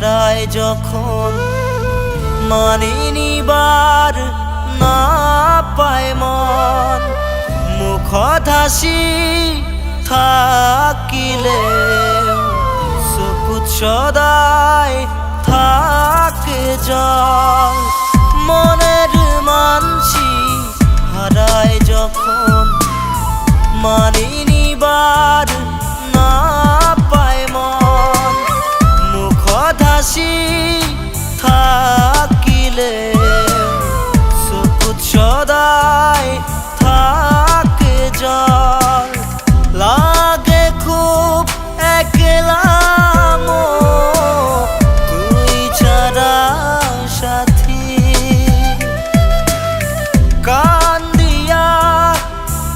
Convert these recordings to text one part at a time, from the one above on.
হারায় যখন মানিনিবার না পায় মন, মুখত হাসি থাকিলে চকুত সদায় থাকে জল। মনের মানসি হারায় যখন মানিনিবার না পায় মন, মুখত হাসি থাকিলে চকুত সদায় থাকে জল। লাগে খুব একলা তুই ছাড়া সাথী, কান্দিয়া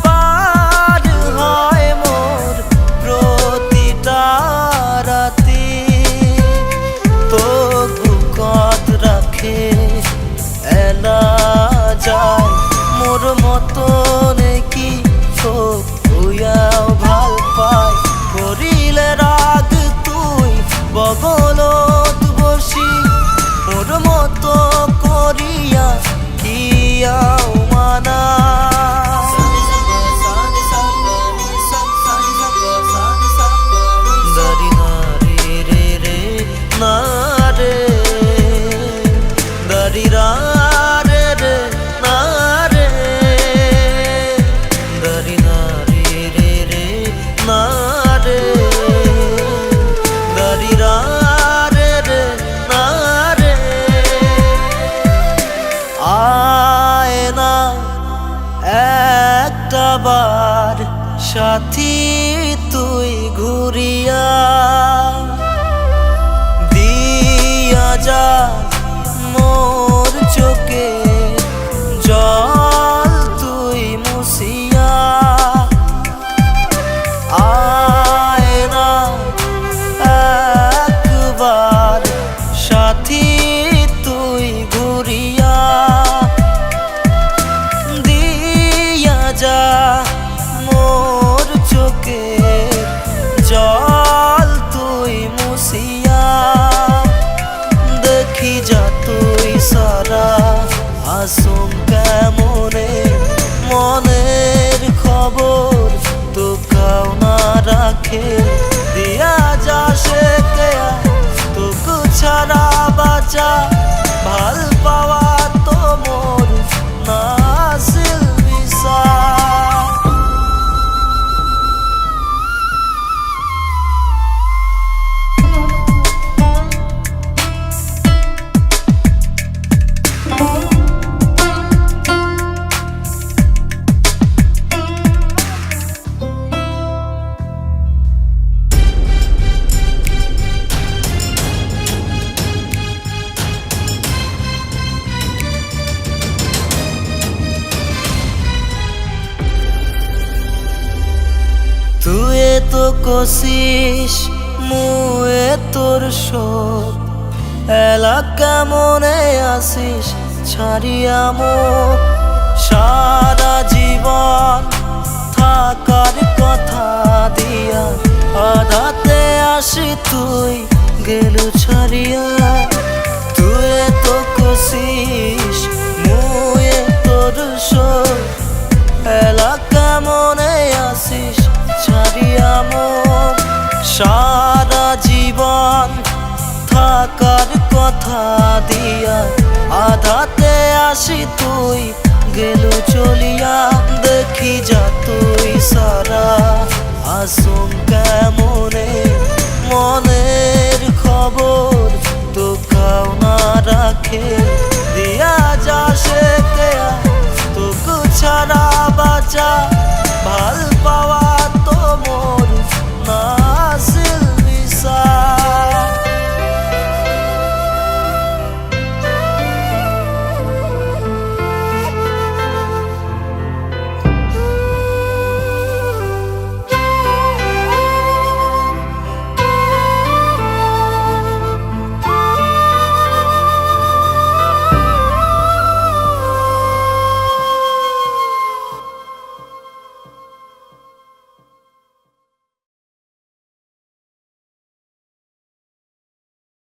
পার হয় মোর প্রতিটা রাতি। তো বুকত রাখে এলা যায় মোর মতন কি চোখ হইয়াও ভাল পায়। করিলে রাগ তুই বগলত বসি, মোর মতো করিয়া কিয়াও মানা। দারি নারে রে রে না রে, দারি রা রে রে না রে, দারি নারে রে রে না রে, দারি রা রে রে না রে। আয় না একটাবার সাথী তুই ঘুরিয়া, দিয়া যা মোর চোখে জল তুই মুছিয়া। আয় না একবার সাথী তুই ঘুরিয়া, দিয়া যা মোর চোখে জল তুই মুছিয়া। দেখি যা তুই সারা আসুম কেমনে, মনের খবর তো কাউ না রাখে। দিয়া যা সে কেয়া তোকে ছাড়া বাঁচা, ভাল পাওয়া তো মোর নাসিল বিসা। তুই তো কষিস মুয়ে তোর শোক, এলাকা মনে আসিস ছাড়িয়া মুখ। সারা জীবন থাকার কথা দিয়া আধাতে আসি তুই গেলু ছাড়িয়া। তুই তো কষিস মুয়ে তোর শোক, এলাকা মনে আসিস ছাড়িয়া মুখ। সারা জীবন থাকার কথা দিয়া আধাতে আসি তুই গেলু চলিয়া। দেখি যা তুই সারা আসুম কেমনে, মনের খবর তো কাউ না রাখে। দিয়া যা সে কেয়া তোকে ছাড়া বাঁচা,